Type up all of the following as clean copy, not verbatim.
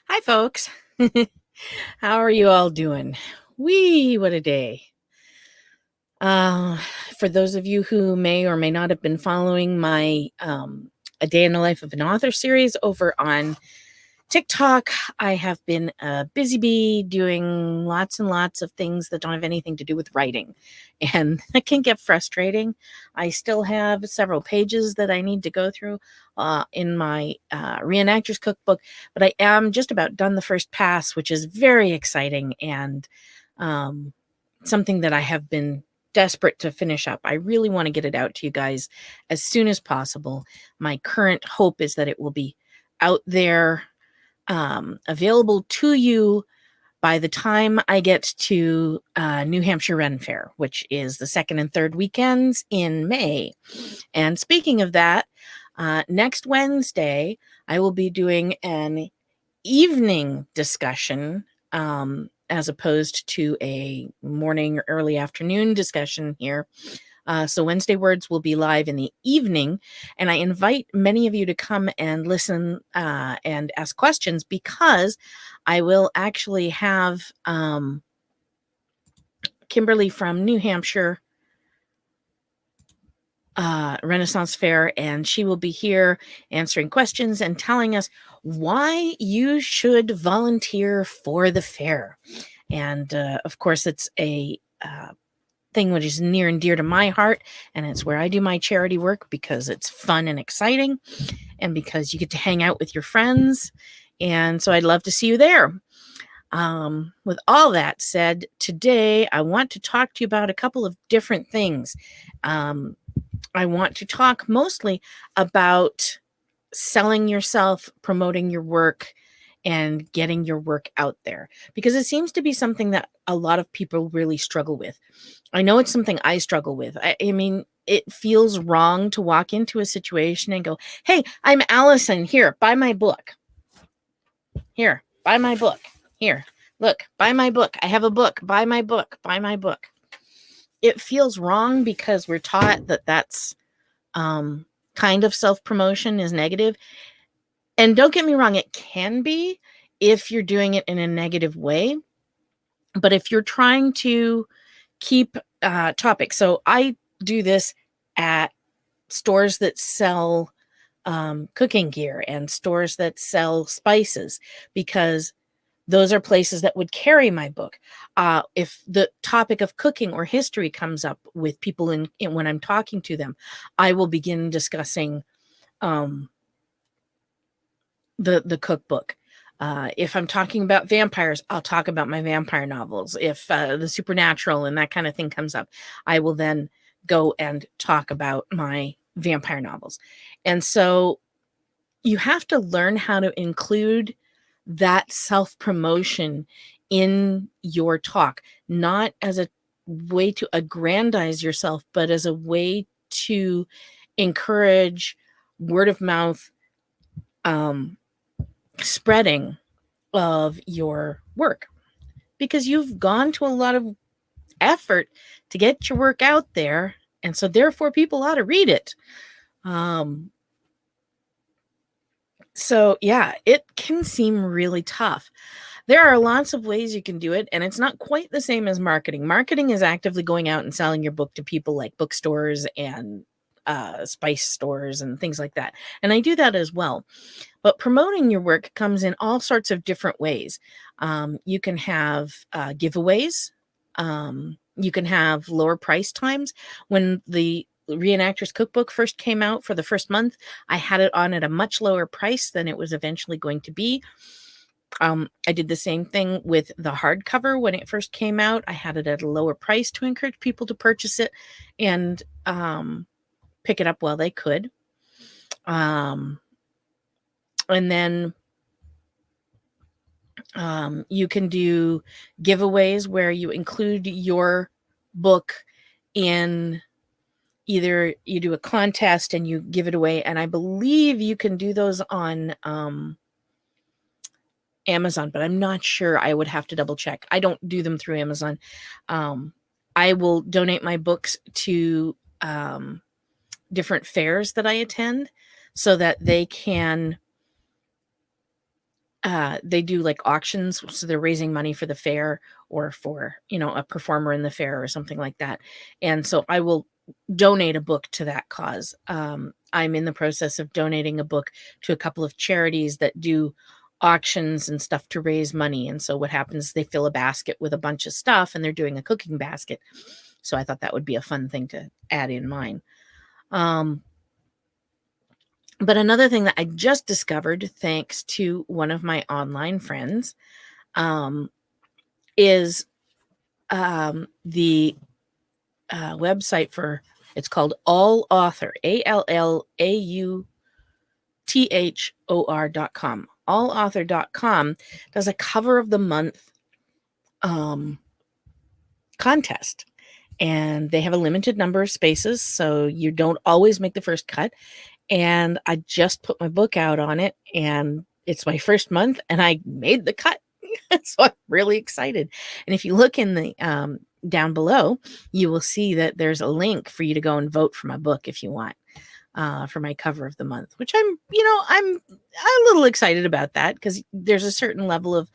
Hi, folks. How are you all doing? Wee, what a day. Uh, for those of you who may or may not have been following my A Day in the Life of an Author series over on TikTok, I have been a busy bee doing lots and lots of things that don't have anything to do with writing. And that can get frustrating. I still have several pages that I need to go through in my Re-Enactor's Cookbook, but I am just about done the first pass, which is very exciting and um, something that I have been desperate to finish up. I really want to get it out to you guys as soon as possible. My current hope is that it will be out there available to you by the time I get to New Hampshire Ren Fair, which is the second and third weekends in May. And speaking of that, next Wednesday, I will be doing an evening discussion as opposed to a morning or early afternoon discussion here. So Wednesday Words will be live in the evening, and I invite many of you to come and listen and ask questions because I will actually have Kimberly from New Hampshire Renaissance Fair, and she will be here answering questions and telling us why you should volunteer for the fair. And of course, it's a thing which is near and dear to my heart, and it's where I do my charity work because it's fun and exciting and because you get to hang out with your friends. And so I'd love to see you there. With all that said, today I want to talk to you about a couple of different things. I want to talk mostly about selling yourself, promoting your work, and getting your work out there, because it seems to be something that a lot of people really struggle with. I know it's something I struggle with. I mean, it feels wrong to walk into a situation and go, "Hey, I'm Allyson. Here, buy my book. Here, buy my book. Here, look, buy my book. I have a book. Buy my book. Buy my book." It feels wrong because we're taught that that's kind of self-promotion is negative. And don't get me wrong, it can be if you're doing it in a negative way. But if you're trying to keep topics, so I do this at stores that sell cooking gear and stores that sell spices, because those are places that would carry my book. If the topic of cooking or history comes up with people in when I'm talking to them, I will begin discussing the cookbook. If I'm talking about vampires, I'll talk about my vampire novels. If the supernatural and that kind of thing comes up, I will then go and talk about my vampire novels. And so you have to learn how to include that self-promotion in your talk, not as a way to aggrandize yourself, but as a way to encourage word of mouth spreading of your work, because you've gone to a lot of effort to get your work out there, and so therefore people ought to read it. So yeah, it can seem really tough. There are lots of ways you can do it, and it's not quite the same as marketing. Marketing is actively going out and selling your book to people like bookstores and spice stores and things like that. And I do that as well. But promoting your work comes in all sorts of different ways. You can have giveaways. You can have lower price times. When the Re-Enactor's Cookbook first came out for the first month, I had it on at a much lower price than it was eventually going to be. I did the same thing with the hardcover when it first came out. I had it at a lower price to encourage people to purchase it and pick it up while they could. And then you can do giveaways where you include your book in, either you do a contest and you give it away. And I believe you can do those on Amazon, but I'm not sure. I would have to double check. I don't do them through Amazon. I will donate my books to different fairs that I attend so that they can they do like auctions, so they're raising money for the fair or for, a performer in the fair or something like that. And so I will donate a book to that cause. I'm in the process of donating a book to a couple of charities that do auctions and stuff to raise money. And so what happens is they fill a basket with a bunch of stuff and they're doing a cooking basket. So I thought that would be a fun thing to add in mine. But another thing that I just discovered, thanks to one of my online friends, is the website for, it's called All Author, ALLAUTHOR.com. Allauthor.com does a cover of the month contest. And they have a limited number of spaces, so you don't always make the first cut. And I just put my book out on it, and it's my first month, and I made the cut. So I'm really excited. And if you look in the down below, you will see that there's a link for you to go and vote for my book if you want, for my cover of the month, which I'm a little excited about that, because there's a certain level of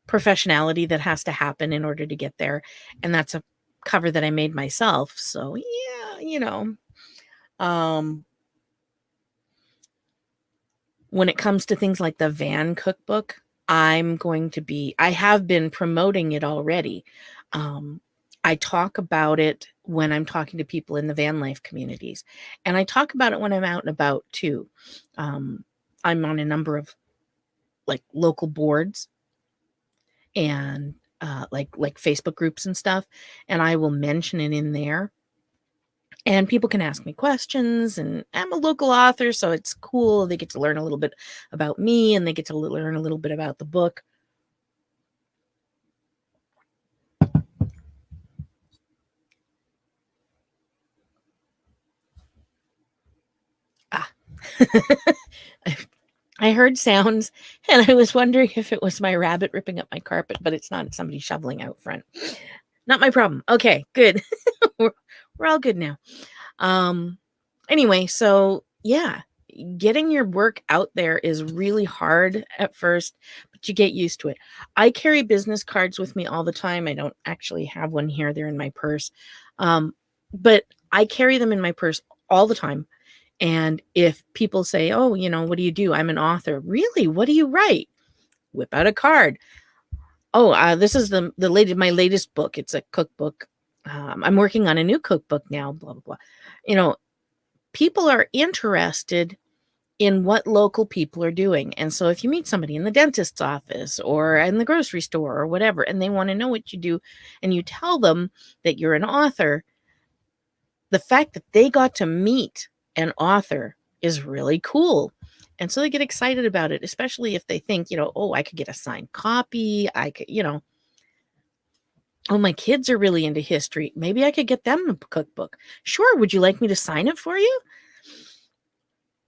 professionality that has to happen in order to get there. And that's a cover that I made myself. So yeah, when it comes to things like the van cookbook, I have been promoting it already. I talk about it when I'm talking to people in the van life communities, and I talk about it when I'm out and about too. I'm on a number of like local boards and like Facebook groups and stuff, and I will mention it in there. And people can ask me questions, and I'm a local author, so it's cool. They get to learn a little bit about me, and they get to learn a little bit about the book. I heard sounds, and I was wondering if it was my rabbit ripping up my carpet, but it's not. It's somebody shoveling out front. Not my problem. Okay, good. we're all good now. Anyway, so yeah, getting your work out there is really hard at first, but you get used to it. I carry business cards with me all the time. I don't actually have one here. They're in my purse. But I carry them in my purse all the time. And if people say, oh, what do you do? I'm an author. Really? What do you write? Whip out a card. Oh, this is my latest book. It's a cookbook. I'm working on a new cookbook now, blah, blah, blah. People are interested in what local people are doing. And so if you meet somebody in the dentist's office or in the grocery store or whatever, and they want to know what you do, and you tell them that you're an author, the fact that they got to meet an author is really cool. And so they get excited about it, especially if they think, oh, I could get a signed copy. I could, oh, my kids are really into history. Maybe I could get them a cookbook. Sure. Would you like me to sign it for you?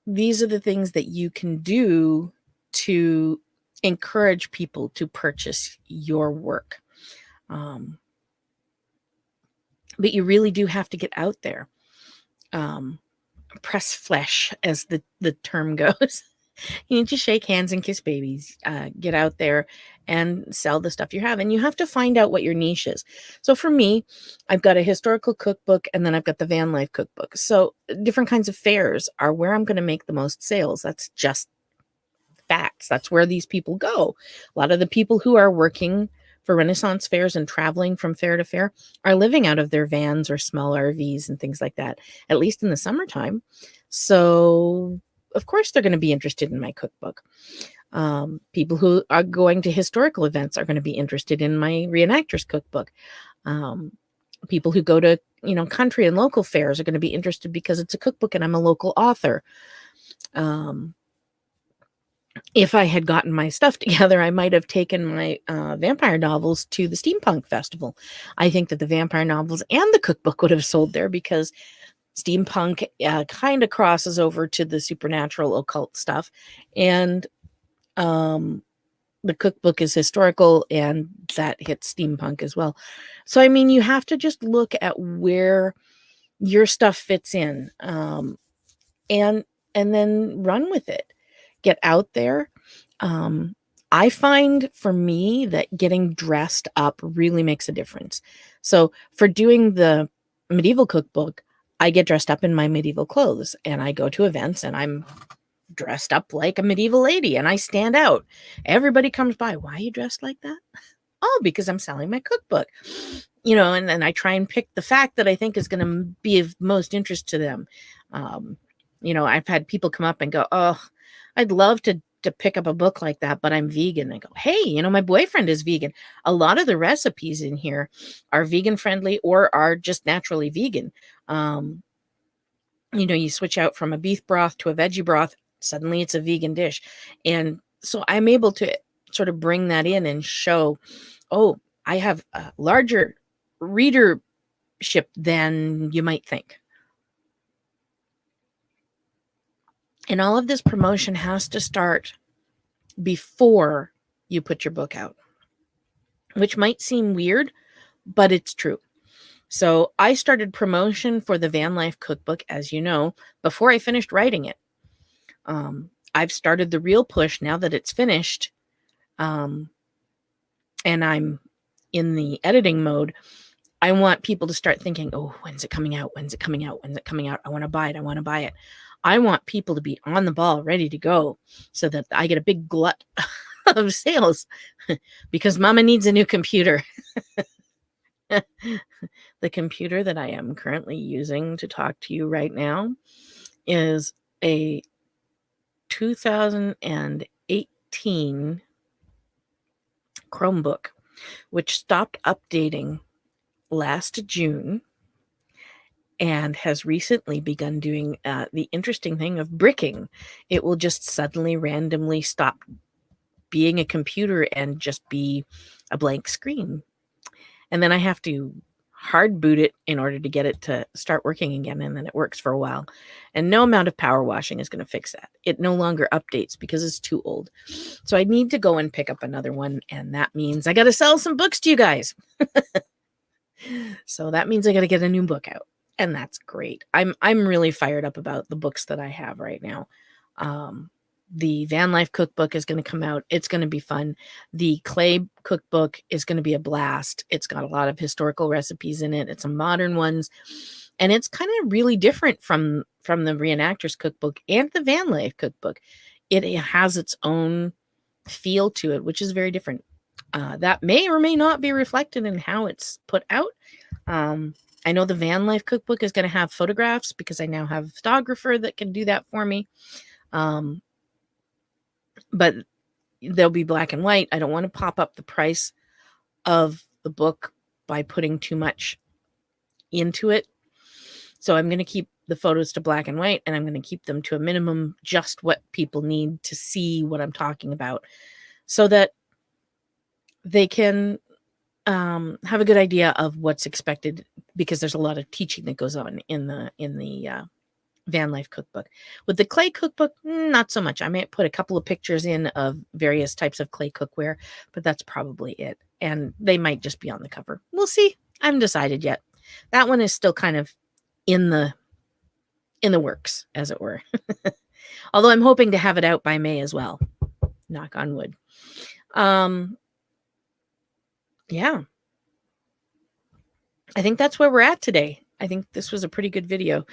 These are the things that you can do to encourage people to purchase your work. But you really do have to get out there. Press flesh, as the term goes. You need to shake hands and kiss babies. Get out there and sell the stuff you have. And you have to find out what your niche is. So for me, I've got a historical cookbook, and then I've got the van life cookbook. So different kinds of fairs are where I'm going to make the most sales. That's just facts. That's where these people go. A lot of the people who are working for Renaissance fairs and traveling from fair to fair are living out of their vans or small RVs and things like that, at least in the summertime. So of course they're going to be interested in my cookbook. People who are going to historical events are going to be interested in my Re-Enactor's cookbook. People who go to, country and local fairs are going to be interested because it's a cookbook and I'm a local author. If I had gotten my stuff together, I might have taken my vampire novels to the Steampunk Festival. I think that the vampire novels and the cookbook would have sold there, because steampunk kind of crosses over to the supernatural occult stuff. And the cookbook is historical, and that hits steampunk as well. So, I mean, you have to just look at where your stuff fits in, and then run with it. get out there. I find for me that getting dressed up really makes a difference. So for doing the medieval cookbook, I get dressed up in my medieval clothes and I go to events and I'm dressed up like a medieval lady and I stand out. Everybody comes by. Why are you dressed like that? Oh, because I'm selling my cookbook. And then I try and pick the fact that I think is going to be of most interest to them. I've had people come up and go, oh, I'd love to pick up a book like that, but I'm vegan. I go, hey, my boyfriend is vegan. A lot of the recipes in here are vegan friendly or are just naturally vegan. You switch out from a beef broth to a veggie broth, suddenly it's a vegan dish. And so I'm able to sort of bring that in and show, oh, I have a larger readership than you might think. And all of this promotion has to start before you put your book out, which might seem weird, but it's true. So I started promotion for the Van Life Cookbook, as you know, before I finished writing it. I've started the real push now that it's finished, and I'm in the editing mode. I want people to start thinking, oh, when's it coming out? When's it coming out? When's it coming out? I want to buy it. I want to buy it. I want people to be on the ball, ready to go, so that I get a big glut of sales because Mama needs a new computer. The computer that I am currently using to talk to you right now is a 2018 Chromebook, which stopped updating last June and has recently begun doing the interesting thing of bricking. It will just suddenly randomly stop being a computer and just be a blank screen. And then I have to hard boot it in order to get it to start working again, and then it works for a while. And no amount of power washing is going to fix that. It no longer updates because it's too old. So I need to go and pick up another one, and that means I got to sell some books to you guys. So that means I got to get a new book out, and that's great. I'm really fired up about the books that I have right now. The Van Life Cookbook is going to come out. It's going to be fun. The Clay Cookbook is going to be a blast. It's got a lot of historical recipes in it. It's some modern ones. And it's kind of really different from the Re-Enactor's Cookbook and the Van Life Cookbook. It has its own feel to it, which is very different. That may or may not be reflected in how it's put out. I know the Van Life Cookbook is going to have photographs because I now have a photographer that can do that for me. But they'll be black and white. I don't want to pop up the price of the book by putting too much into it. So I'm going to keep the photos to black and white, and I'm going to keep them to a minimum, just what people need to see what I'm talking about, so that they can have a good idea of what's expected, because there's a lot of teaching that goes on in the Van Life Cookbook. With the Clay Cookbook, not so much. I might put a couple of pictures in of various types of clay cookware, but that's probably it. And they might just be on the cover. We'll see. I haven't decided yet. That one is still kind of in the works, as it were. Although I'm hoping to have it out by May as well. Knock on wood. Yeah. I think that's where we're at today. I think this was a pretty good video.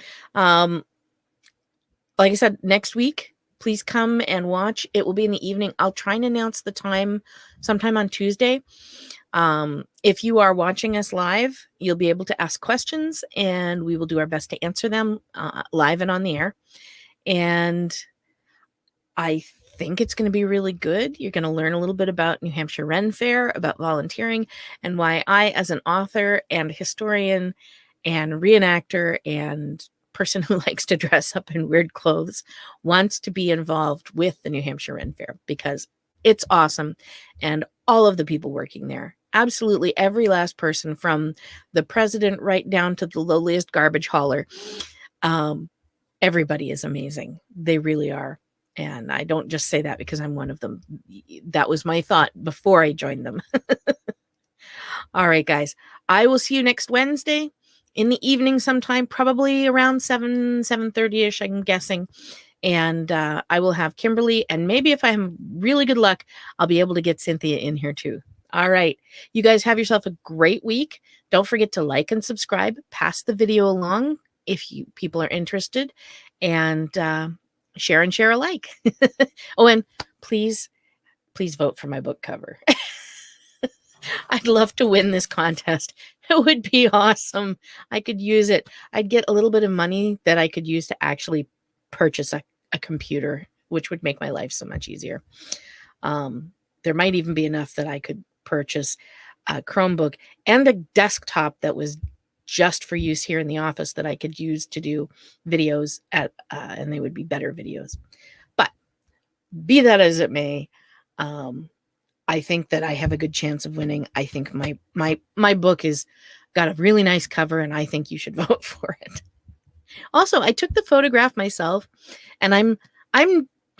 Like I said, next week, please come and watch. It will be in the evening. I'll try and announce the time sometime on Tuesday. If you are watching us live, you'll be able to ask questions, and we will do our best to answer them live and on the air. And I think it's going to be really good. You're going to learn a little bit about New Hampshire Ren Fair, about volunteering, and why I, as an author and historian and reenactor and person who likes to dress up in weird clothes, wants to be involved with the New Hampshire Ren Fair, because it's awesome. And all of the people working there, absolutely every last person, from the president right down to the lowliest garbage hauler, everybody is amazing. They really are. And I don't just say that because I'm one of them. That was my thought before I joined them. All right, guys. I will see you next Wednesday in the evening sometime, probably around 7:30ish, I'm guessing. And I will have Kimberly, and maybe if I have really good luck, I'll be able to get Cynthia in here too. All right. You guys have yourself a great week. Don't forget to like and subscribe. Pass the video along if people are interested, and share and share alike. Oh, and please vote for my book cover. I'd love to win this contest. It would be awesome. I could use it. I'd get a little bit of money that I could use to actually purchase a computer, which would make my life so much easier. There might even be enough that I could purchase a Chromebook and a desktop that was just for use here in the office that I could use to do videos at, and they would be better videos. But be that as it may, I think that I have a good chance of winning. I think my book is got a really nice cover, and I think you should vote for it. Also, I took the photograph myself, and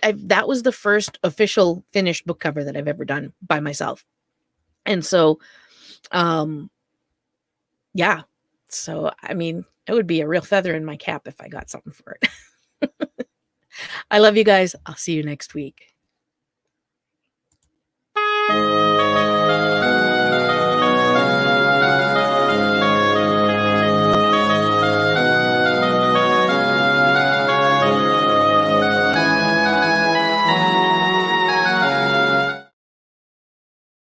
that was the first official finished book cover that I've ever done by myself. And so, yeah. So, I mean, it would be a real feather in my cap if I got something for it. I love you guys. I'll see you next week.